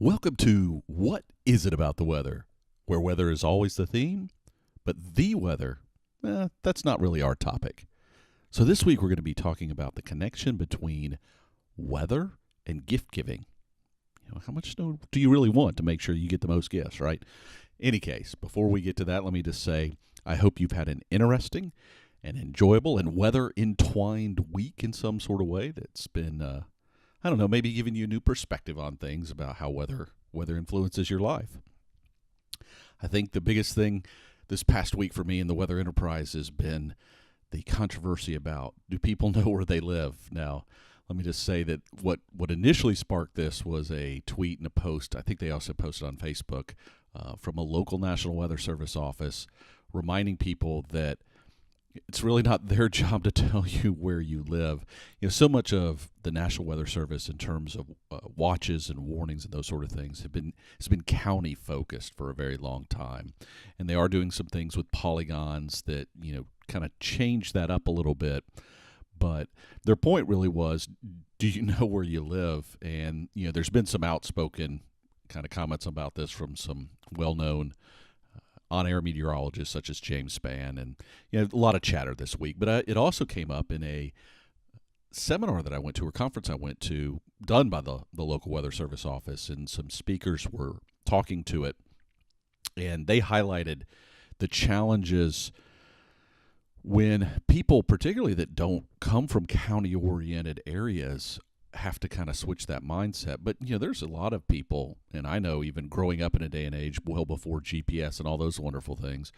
Welcome to What Is It About the Weather, where weather is always the theme, but the weather, that's not really our topic. So this week we're going to be talking about the connection between weather and gift giving. How much snow do you really want to make sure you get the most gifts, right? Any case, before we get to that, let me just say I hope you've had an interesting and enjoyable and weather-entwined week in some sort of way that's been I don't know, maybe giving you a new perspective on things about how weather influences your life. I think the biggest thing this past week for me in the weather enterprise has been the controversy about, do people know where they live? Now, let me just say that what initially sparked this was a tweet and a post. I think they also posted on Facebook from a local National Weather Service office reminding people that it's really not their job to tell you where you live. So much of the National Weather Service in terms of watches and warnings and those sort of things has been county focused for a very long time. And they are doing some things with polygons that, kind of change that up a little bit. But their point really was, do you know where you live? And, there's been some outspoken kind of comments about this from some well-known on-air meteorologists such as James Spann, and a lot of chatter this week. But it also came up in a seminar that I went to, or conference I went to, done by the local weather service office, and some speakers were talking to it, and they highlighted the challenges when people, particularly that don't come from county-oriented areas, have to kind of switch that mindset. But, there's a lot of people, and I know even growing up in a day and age well before GPS and all those wonderful things,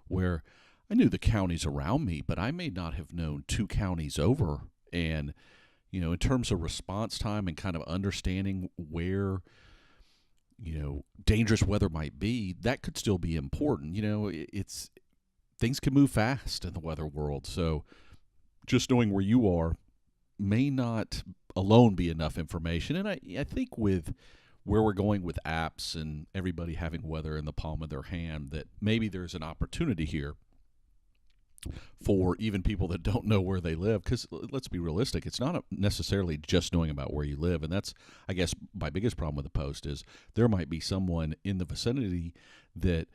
where I knew the counties around me, but I may not have known two counties over. And, in terms of response time and kind of understanding where, dangerous weather might be, that could still be important. It's things can move fast in the weather world. So just knowing where you are may not alone be enough information. And I think with where we're going with apps and everybody having weather in the palm of their hand, that maybe there's an opportunity here for even people that don't know where they live. Because let's be realistic, it's not necessarily just knowing about where you live. And that's, I guess, my biggest problem with the post is there might be someone in the vicinity that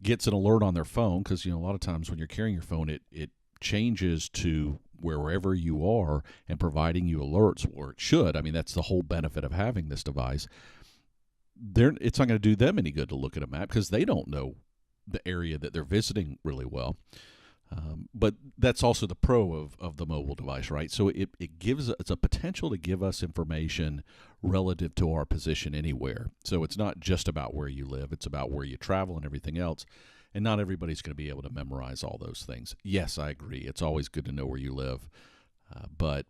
gets an alert on their phone, because, a lot of times when you're carrying your phone, it changes to wherever you are and providing you alerts, or it should. I mean, that's the whole benefit of having this device. It's not going to do them any good to look at a map because they don't know the area that they're visiting really well. But that's also the pro of the mobile device, right? So it's a potential to give us information relative to our position anywhere. So it's not just about where you live, it's about where you travel and everything else. And not everybody's going to be able to memorize all those things. Yes, I agree. It's always good to know where you live. But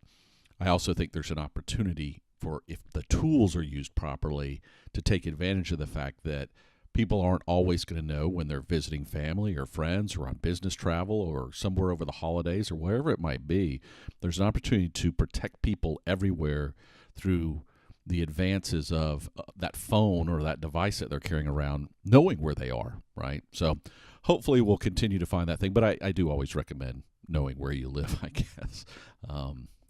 I also think there's an opportunity for, if the tools are used properly, to take advantage of the fact that people aren't always going to know when they're visiting family or friends or on business travel or somewhere over the holidays or wherever it might be. There's an opportunity to protect people everywhere through the advances of that phone or that device that they're carrying around, knowing where they are, right? So hopefully we'll continue to find that thing, but I do always recommend knowing where you live, I guess.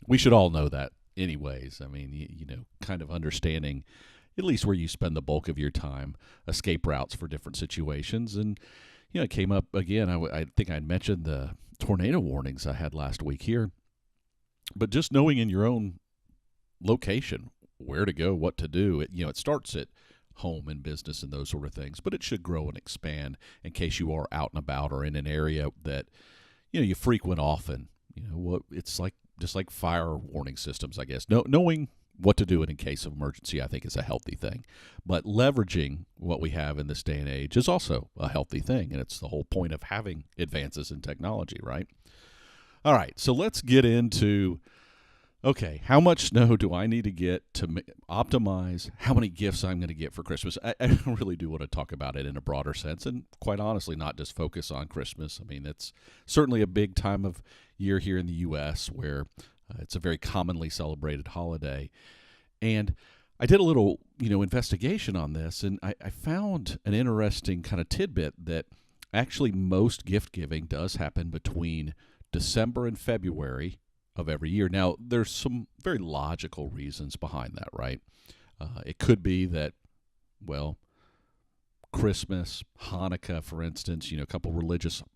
We should all know that anyways. I mean, kind of understanding at least where you spend the bulk of your time, escape routes for different situations. And, it came up again, I think I mentioned the tornado warnings I had last week here, but just knowing in your own location where to go, what to do. It starts at home and business and those sort of things, but it should grow and expand in case you are out and about or in an area that, you frequent often. It's just like fire warning systems, I guess. Knowing what to do in case of emergency, I think, is a healthy thing. But leveraging what we have in this day and age is also a healthy thing, and it's the whole point of having advances in technology, right? All right, so let's get into, okay, how much snow do I need to get to optimize how many gifts I'm going to get for Christmas? I really do want to talk about it in a broader sense, and quite honestly, not just focus on Christmas. I mean, it's certainly a big time of year here in the U.S. where it's a very commonly celebrated holiday. And I did a little, investigation on this, and I found an interesting kind of tidbit that actually most gift giving does happen between December and February of every year. Now, there's some very logical reasons behind that, right? It could be that Well, Christmas, Hanukkah, for instance, a couple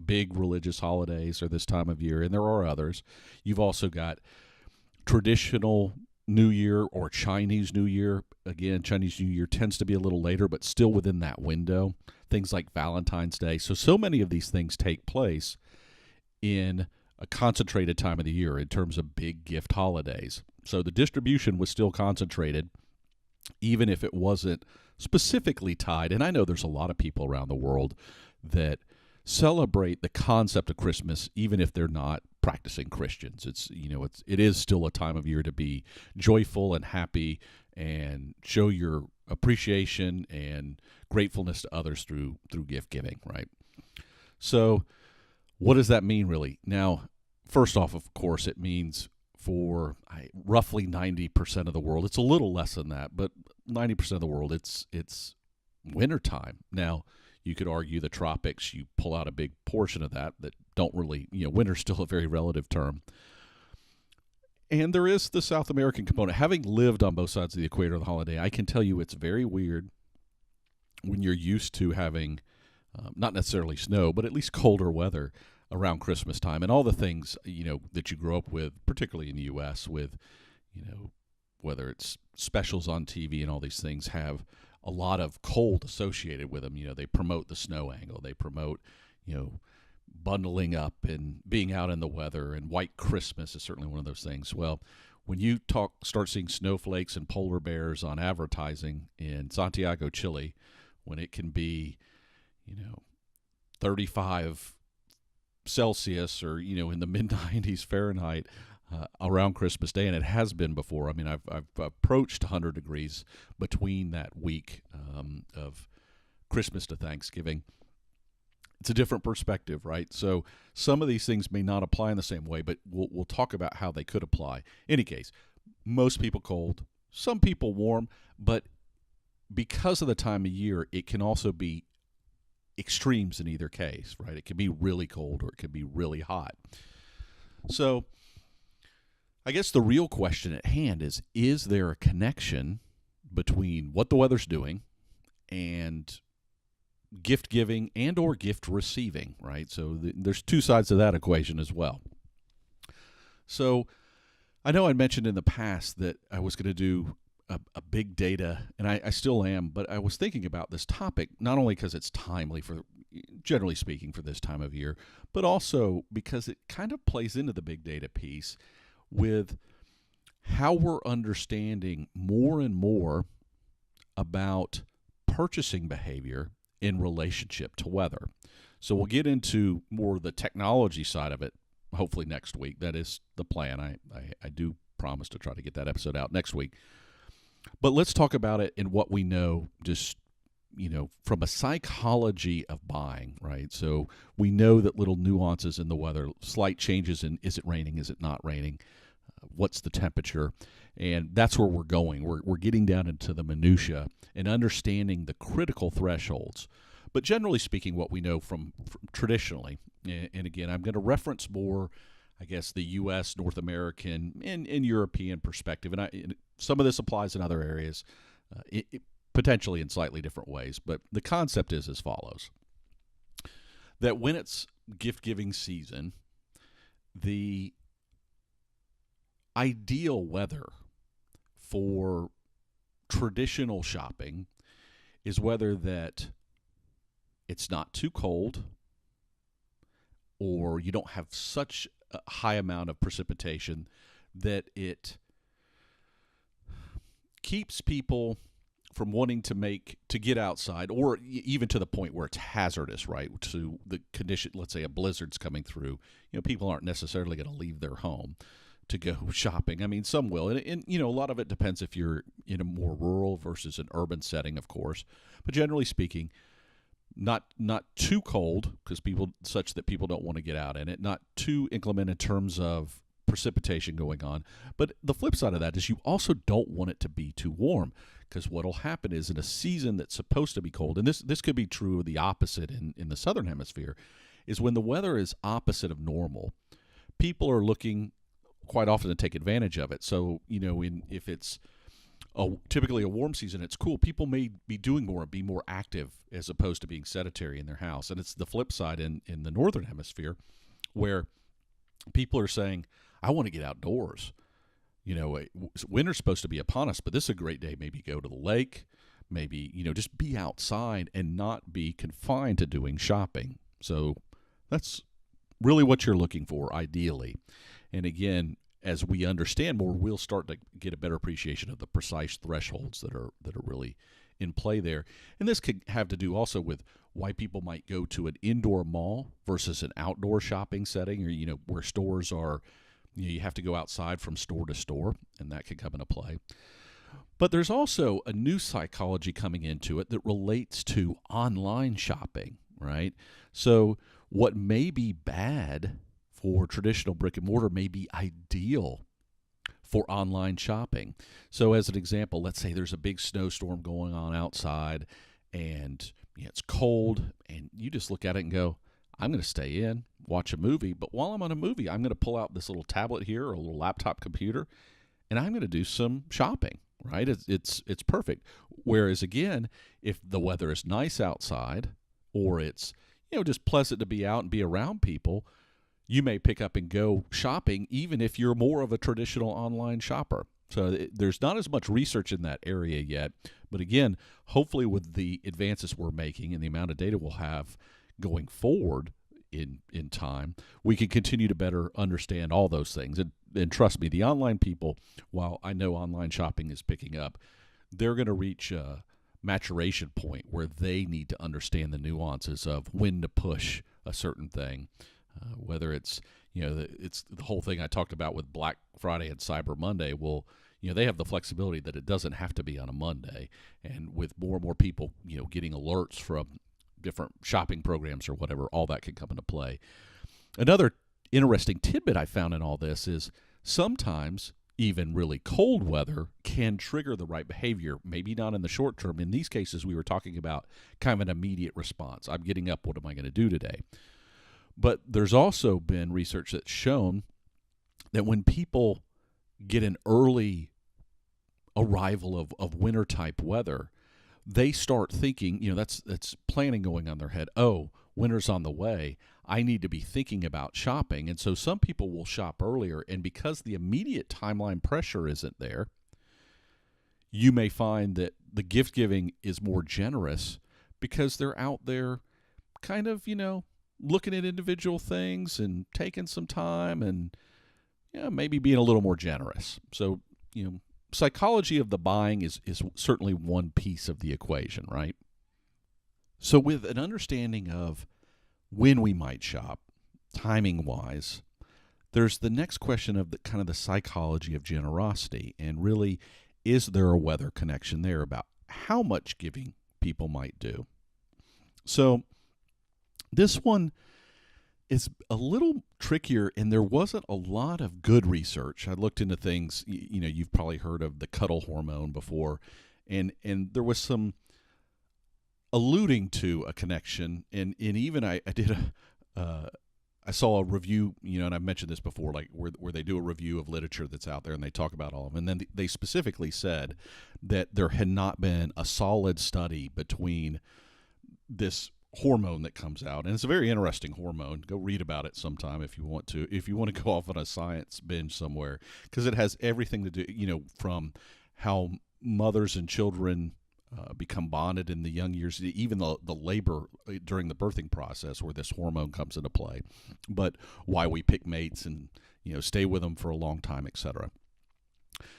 big religious holidays are this time of year, and there are others. You've also got traditional New Year or Chinese New Year. Again, Chinese New Year tends to be a little later, but still within that window. Things like Valentine's Day. So many of these things take place in a concentrated time of the year in terms of big gift holidays. So the distribution was still concentrated, even if it wasn't specifically tied. And I know there's a lot of people around the world that celebrate the concept of Christmas, even if they're not practicing Christians. It is still a time of year to be joyful and happy and show your appreciation and gratefulness to others through gift giving, right? So what does that mean, really? Now, first off, of course, it means for roughly 90% of the world, it's a little less than that, but 90% of the world, it's wintertime. Now, you could argue the tropics, you pull out a big portion of that don't really, winter's still a very relative term. And there is the South American component. Having lived on both sides of the equator of the holiday, I can tell you it's very weird when you're used to having not necessarily snow, but at least colder weather around Christmas time, and all the things that you grow up with, particularly in the U.S., with whether it's specials on TV and all these things have a lot of cold associated with them. They promote the snow angle, they promote bundling up and being out in the weather, and White Christmas is certainly one of those things. Well, when you start seeing snowflakes and polar bears on advertising in Santiago, Chile, when it can be 35 Celsius or in the mid 90s Fahrenheit around Christmas Day, and it has been before. I mean, I've approached 100 degrees between that week of Christmas to Thanksgiving. It's a different perspective, right? So some of these things may not apply in the same way, but we'll talk about how they could apply. In any case, most people cold, some people warm, but because of the time of year, it can also be extremes in either case, right? It can be really cold or it can be really hot. So I guess the real question at hand is there a connection between what the weather's doing and gift giving and or gift receiving, right? So there's two sides to that equation as well. So I know I mentioned in the past that I was going to do a big data, and I still am, but I was thinking about this topic not only because it's timely for, generally speaking, for this time of year, but also because it kind of plays into the big data piece with how we're understanding more and more about purchasing behavior in relationship to weather. So we'll get into more of the technology side of it hopefully next week. That is the plan. I do promise to try to get that episode out next week. But let's talk about it in what we know, just, from a psychology of buying, right? So we know that little nuances in the weather, slight changes in, is it raining, is it not raining, what's the temperature, and that's where we're going. We're getting down into the minutia and understanding the critical thresholds. But generally speaking, what we know from traditionally, and again, I'm going to reference more, I guess, the U.S., North American, and European perspective. And some of this applies in other areas, potentially in slightly different ways. But the concept is as follows: that when it's gift-giving season, the ideal weather for traditional shopping is weather that it's not too cold, or you don't have such a high amount of precipitation that it keeps people from wanting to get outside, or even to the point where it's hazardous, right? To the condition, let's say a blizzard's coming through, people aren't necessarily going to leave their home to go shopping. I mean, some will, and a lot of it depends if you're in a more rural versus an urban setting, of course. But generally speaking, not too cold such that people don't want to get out in it, not too inclement in terms of precipitation going on. But the flip side of that is you also don't want it to be too warm, because what will happen is in a season that's supposed to be cold, and this could be true of the opposite in the southern hemisphere, is when the weather is opposite of normal, people are looking quite often to take advantage of it. So, if it's typically a warm season, it's cool. People may be doing more and be more active as opposed to being sedentary in their house. And it's the flip side in the northern hemisphere where people are saying, I want to get outdoors. Winter's supposed to be upon us, but this is a great day. Maybe go to the lake, maybe, just be outside and not be confined to doing shopping. So that's really what you're looking for, ideally. And again, as we understand more, we'll start to get a better appreciation of the precise thresholds that are really in play there. And this could have to do also with why people might go to an indoor mall versus an outdoor shopping setting, or where stores are, you have to go outside from store to store, and that could come into play. But there's also a new psychology coming into it that relates to online shopping, right? So what may be bad for traditional brick and mortar may be ideal for online shopping. So as an example, let's say there's a big snowstorm going on outside and it's cold, and you just look at it and go, I'm going to stay in, watch a movie, but while I'm on a movie, I'm going to pull out this little tablet here or a little laptop computer, and I'm going to do some shopping, right? It's perfect. Whereas again, if the weather is nice outside or it's just pleasant to be out and be around people, you may pick up and go shopping even if you're more of a traditional online shopper. So there's not as much research in that area yet. But again, hopefully with the advances we're making and the amount of data we'll have going forward in time, we can continue to better understand all those things. And trust me, the online people, while I know online shopping is picking up, they're going to reach a maturation point where they need to understand the nuances of when to push a certain thing. Whether it's, it's the whole thing I talked about with Black Friday and Cyber Monday. Well, they have the flexibility that it doesn't have to be on a Monday. And with more and more people, getting alerts from different shopping programs or whatever, all that can come into play. Another interesting tidbit I found in all this is sometimes even really cold weather can trigger the right behavior, maybe not in the short term. In these cases, we were talking about kind of an immediate response. I'm getting up. What am I going to do today? But there's also been research that's shown that when people get an early arrival of winter-type weather, they start thinking, that's planning going on their head. Oh, winter's on the way. I need to be thinking about shopping. And so some people will shop earlier, and because the immediate timeline pressure isn't there, you may find that the gift giving is more generous because they're out there kind of, looking at individual things and taking some time and maybe being a little more generous. So, psychology of the buying is certainly one piece of the equation, right? So with an understanding of when we might shop, timing-wise, there's the next question of the kind of the psychology of generosity, and really, is there a weather connection there about how much giving people might do? So this one is a little trickier, and there wasn't a lot of good research. I looked into things, you've probably heard of the cuddle hormone before, and there was some alluding to a connection, and even I did I saw a review, and I've mentioned this before, like where they do a review of literature that's out there and they talk about all of them, and then they specifically said that there had not been a solid study between this hormone that comes out, and it's a very interesting hormone. Go read about it sometime if you want to go off on a science binge somewhere, because it has everything to do, from how mothers and children become bonded in the young years, even the labor during the birthing process where this hormone comes into play, but why we pick mates and stay with them for a long time, etc.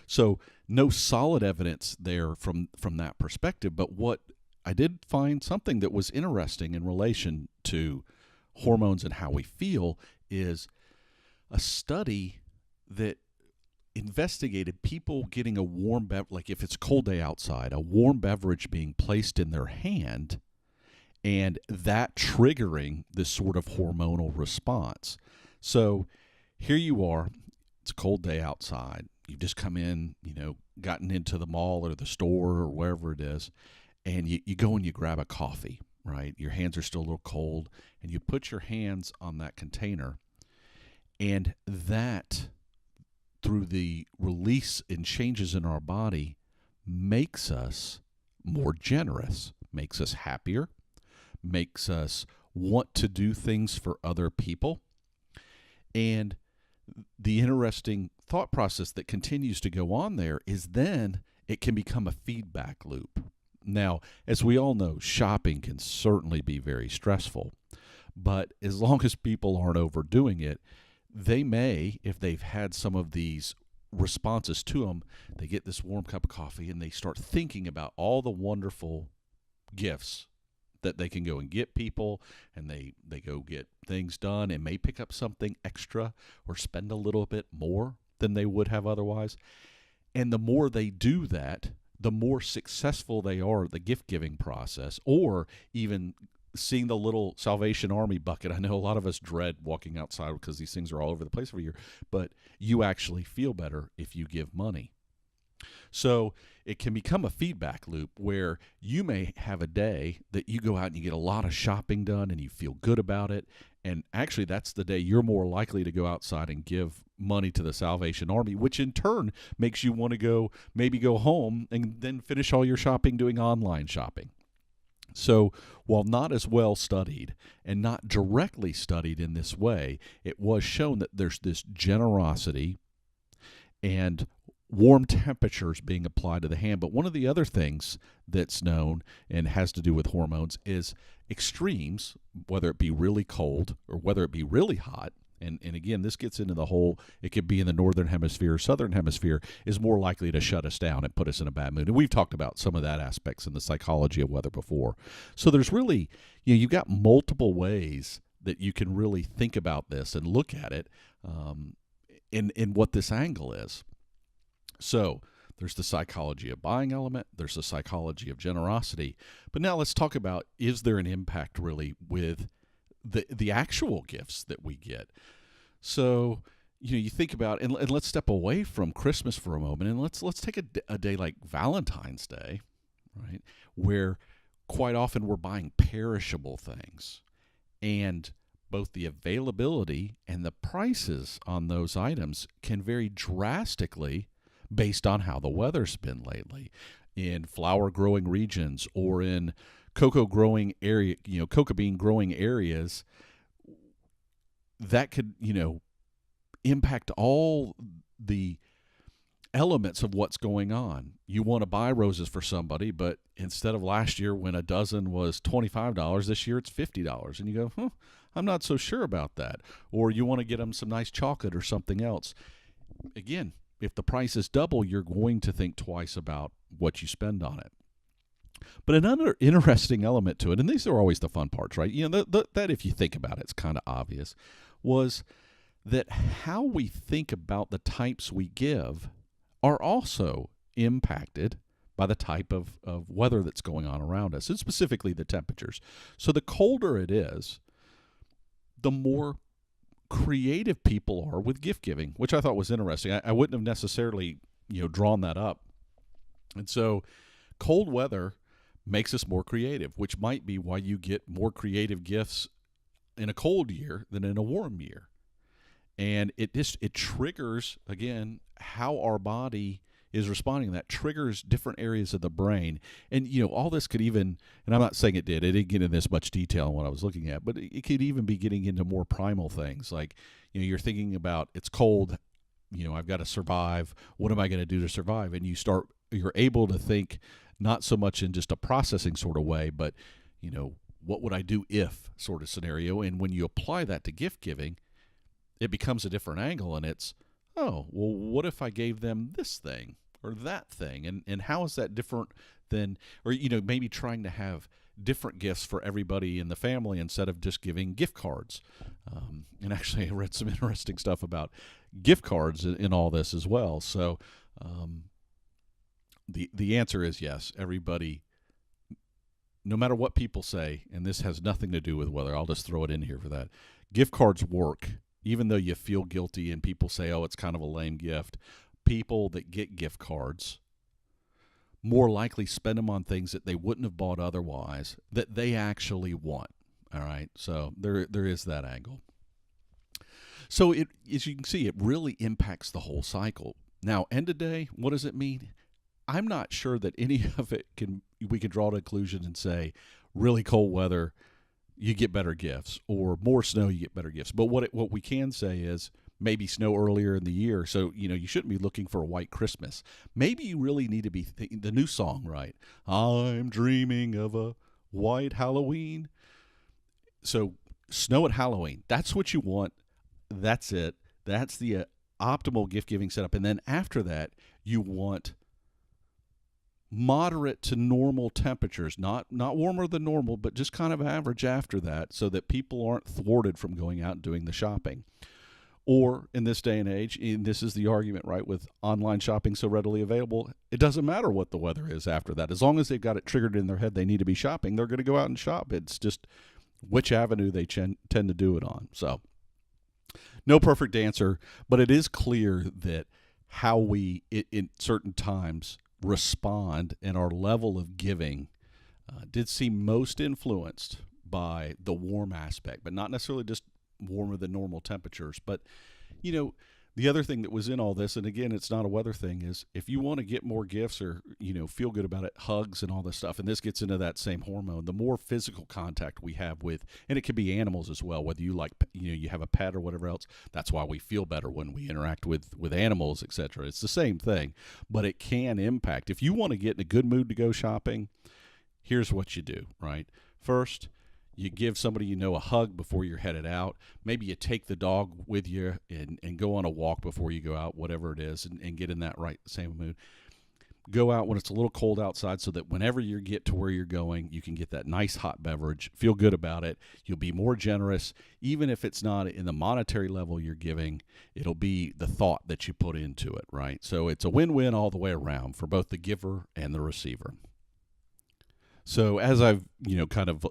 So no solid evidence there from that perspective, but what I did find something that was interesting in relation to hormones and how we feel is a study that investigated people getting a warm beverage, like if it's a cold day outside, a warm beverage being placed in their hand and that triggering this sort of hormonal response. So here you are, it's a cold day outside. You've just come in, gotten into the mall or the store or wherever it is, and you go and you grab a coffee, right? Your hands are still a little cold, and you put your hands on that container, and that, through the release and changes in our body, makes us more generous, makes us happier, makes us want to do things for other people. And the interesting thought process that continues to go on there is then it can become a feedback loop. Now, as we all know, shopping can certainly be very stressful, but as long as people aren't overdoing it, they may, if they've had some of these responses to them, they get this warm cup of coffee and they start thinking about all the wonderful gifts that they can go and get people, and they go get things done and may pick up something extra or spend a little bit more than they would have otherwise. And the more they do that, the more successful they are at the gift-giving process, or even seeing the little Salvation Army bucket. I know a lot of us dread walking outside because these things are all over the place every year, but you actually feel better if you give money. So it can become a feedback loop where you may have a day that you go out and you get a lot of shopping done and you feel good about it. And actually, that's the day you're more likely to go outside and give money to the Salvation Army, which in turn makes you want to maybe go home and then finish all your shopping doing online shopping. So while not as well studied and not directly studied in this way, it was shown that there's this generosity and warm temperatures being applied to the hand. But one of the other things that's known and has to do with hormones is extremes, whether it be really cold or whether it be really hot. And again, this gets into the whole, it could be in the northern hemisphere or southern hemisphere, is more likely to shut us down and put us in a bad mood. And we've talked about some of that aspects in the psychology of weather before. So there's really, you've got multiple ways that you can really think about this and look at it in what this angle is. So there's the psychology of buying element, there's the psychology of generosity. But now let's talk about, is there an impact really with the actual gifts that we get? So, you think about, and let's step away from Christmas for a moment, and let's take a day like Valentine's Day, right, where quite often we're buying perishable things, and both the availability and the prices on those items can vary drastically based on how the weather's been lately. In flower growing regions or in cocoa growing area, cocoa bean growing areas, that could, impact all the elements of what's going on. You want to buy roses for somebody, but instead of last year when a dozen was $25, this year it's $50. And you go, I'm not so sure about that. Or you want to get them some nice chocolate or something else. Again, if the price is double, you're going to think twice about what you spend on it. But another interesting element to it, and these are always the fun parts, right? That if you think about it, it's kind of obvious, was that how we think about the types we give are also impacted by the type of weather that's going on around us, and specifically the temperatures. So the colder it is, the more creative people are with gift giving, which I thought was interesting. I wouldn't have necessarily drawn that up. And so cold weather makes us more creative, which might be why you get more creative gifts in a cold year than in a warm year. And it triggers, again, how our body is responding. That triggers different areas of the brain. And, all this could even, and I'm not saying it didn't get in this much detail in what I was looking at, but it could even be getting into more primal things. Like, you're thinking about, it's cold, I've got to survive. What am I going to do to survive? And you're able to think not so much in just a processing sort of way, but, what would I do if sort of scenario. And when you apply that to gift giving, it becomes a different angle, and it's, oh, well, what if I gave them this thing or that thing? And how is that different than, or, maybe trying to have different gifts for everybody in the family instead of just giving gift cards. And actually I read some interesting stuff about gift cards in all this as well. So the answer is yes, everybody, no matter what people say, and this has nothing to do with weather, I'll just throw it in here for that. Gift cards work. Even though you feel guilty and people say, oh, it's kind of a lame gift, people that get gift cards more likely spend them on things that they wouldn't have bought otherwise that they actually want. All right, so there is that angle. So as you can see, it really impacts the whole cycle. Now, end of day, what does it mean? I'm not sure that any of it we can draw a conclusion and say really cold weather, you get better gifts, or more snow, you get better gifts. But what we can say is maybe snow earlier in the year. So, you shouldn't be looking for a white Christmas. Maybe you really need to be the new song, right? I'm dreaming of a white Halloween. So snow at Halloween, that's what you want. That's it. That's the optimal gift giving setup. And then after that, you want moderate to normal temperatures, not warmer than normal, but just kind of average after that, so that people aren't thwarted from going out and doing the shopping. Or in this day and age, and this is the argument, right, with online shopping so readily available, it doesn't matter what the weather is after that. As long as they've got it triggered in their head they need to be shopping, they're going to go out and shop. It's just which avenue they tend to do it on. So no perfect answer, but it is clear that how we, in certain times, respond and our level of giving did seem most influenced by the warm aspect, but not necessarily just warmer than normal temperatures. But the other thing that was in all this, and again, it's not a weather thing, is if you want to get more gifts or feel good about it, hugs and all this stuff, and this gets into that same hormone, the more physical contact we have with, and it could be animals as well, whether you like you have a pet or whatever else. That's why we feel better when we interact with animals, etc. It's the same thing, but it can impact. If you want to get in a good mood to go shopping, here's what you do, right? First, you give somebody a hug before you're headed out. Maybe you take the dog with you and go on a walk before you go out, whatever it is, and get in that same mood. Go out when it's a little cold outside, so that whenever you get to where you're going, you can get that nice hot beverage, feel good about it. You'll be more generous. Even if it's not in the monetary level you're giving, it'll be the thought that you put into it, right? So it's a win-win all the way around for both the giver and the receiver. So as I've, kind of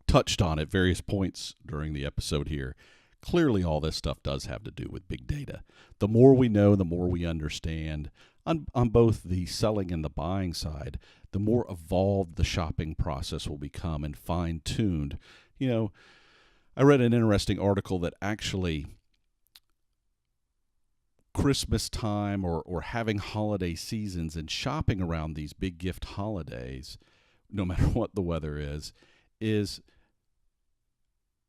touched on at various points during the episode here, clearly all this stuff does have to do with big data. The more we know, the more we understand on both the selling and the buying side, the more evolved the shopping process will become and fine-tuned. I read an interesting article that actually Christmas time or having holiday seasons and shopping around these big gift holidays, no matter what the weather is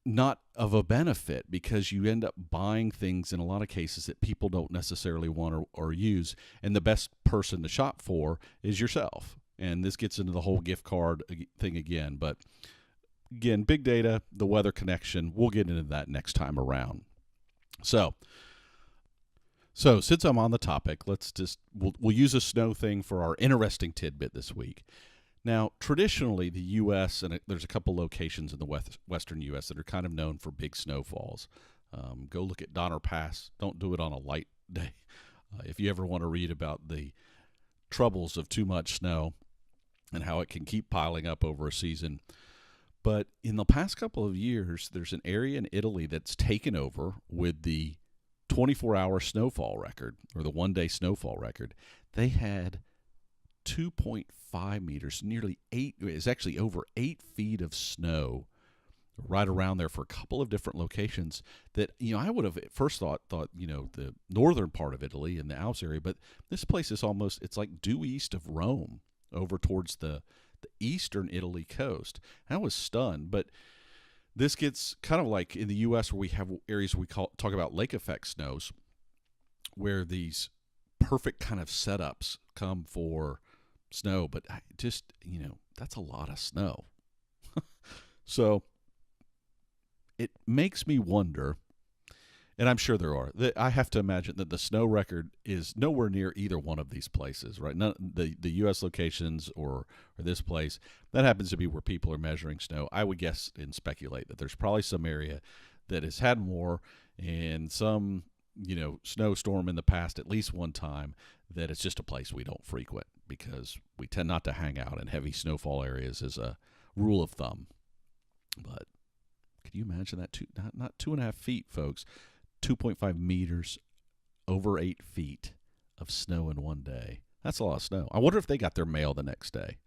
not of a benefit, because you end up buying things in a lot of cases that people don't necessarily want or use, and the best person to shop for is yourself. And this gets into the whole gift card thing again. But again, big data, the weather connection, we'll get into that next time around. So since I'm on the topic, we'll use a snow thing for our interesting tidbit this week. Now, traditionally, the U.S., and there's a couple locations in the western U.S. that are kind of known for big snowfalls. Go look at Donner Pass. Don't do it on a light day. If you ever want to read about the troubles of too much snow and how it can keep piling up over a season. But in the past couple of years, there's an area in Italy that's taken over with the 24-hour snowfall record, or the one-day snowfall record. They had 2.5 meters, nearly 8, is actually over 8 feet of snow right around there for a couple of different locations that, I would have at first thought, the northern part of Italy and the Alps area, but this place is it's like due east of Rome over towards the eastern Italy coast. I was stunned, but this gets kind of like in the U.S. where we have areas talk about lake effect snows, where these perfect kind of setups come for snow, but just, that's a lot of snow. So it makes me wonder, and I'm sure there are, I have to imagine that the snow record is nowhere near either one of these places, right? None, the U.S. locations or this place, that happens to be where people are measuring snow. I would guess and speculate that there's probably some area that has had more, and some snowstorm in the past at least one time, that it's just a place we don't frequent because we tend not to hang out in heavy snowfall areas as a rule of thumb. But can you imagine that? Not 2.5 feet, folks, 2.5 meters, over 8 feet of snow in one day. That's a lot of snow. I wonder if they got their mail the next day.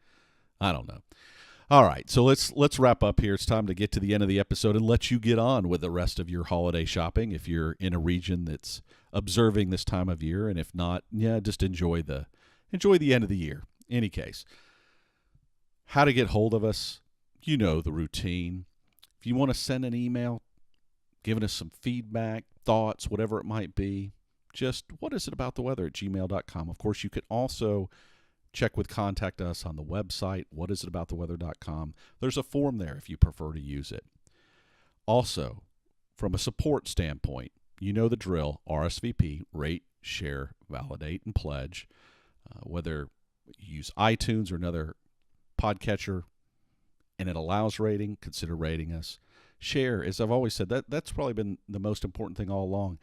I don't know. All right, so let's wrap up here. It's time to get to the end of the episode and let you get on with the rest of your holiday shopping if you're in a region that's observing this time of year. And if not, just enjoy the enjoy the end of the year. Any case, how to get hold of us, you know the routine. If you want to send an email, giving us some feedback, thoughts, whatever it might be, just whatisitabouttheweather@gmail.com. Of course, you can also check with Contact Us on the website, whatisitabouttheweather.com. There's a form there if you prefer to use it. Also, from a support standpoint, you know the drill. RSVP, rate, share, validate, and pledge. Whether you use iTunes or another podcatcher and it allows rating, consider rating us. Share, as I've always said, that's probably been the most important thing all along.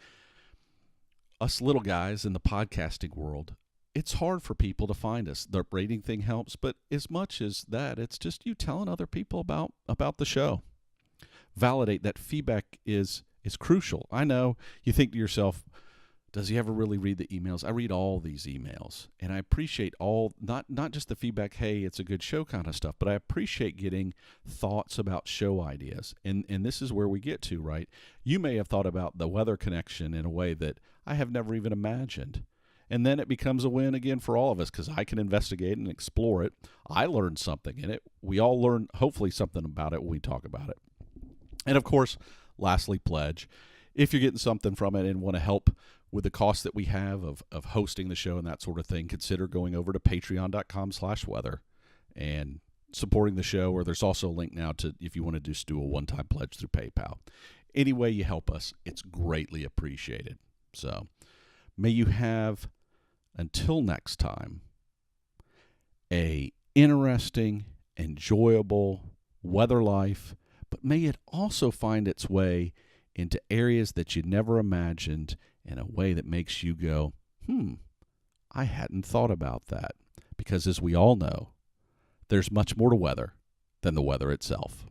Us little guys in the podcasting world, it's hard for people to find us. The rating thing helps, but as much as that, it's just you telling other people about the show. Validate. That feedback is crucial. I know you think to yourself, does he ever really read the emails? I read all these emails, and I appreciate not just the feedback, hey, it's a good show kind of stuff, but I appreciate getting thoughts about show ideas. And this is where we get to, right? You may have thought about the weather connection in a way that I have never even imagined. And then it becomes a win again for all of us because I can investigate and explore it. I learned something in it. We all learn, hopefully, something about it when we talk about it. And, of course, lastly, pledge. If you're getting something from it and want to help with the cost that we have of hosting the show and that sort of thing, consider going over to patreon.com/weather and supporting the show. Or there's also a link now to if you want to just do a one-time pledge through PayPal. Any way you help us, it's greatly appreciated. So may you have, until next time, a interesting, enjoyable weather life, but may it also find its way into areas that you never imagined in a way that makes you go, I hadn't thought about that. Because as we all know, there's much more to weather than the weather itself.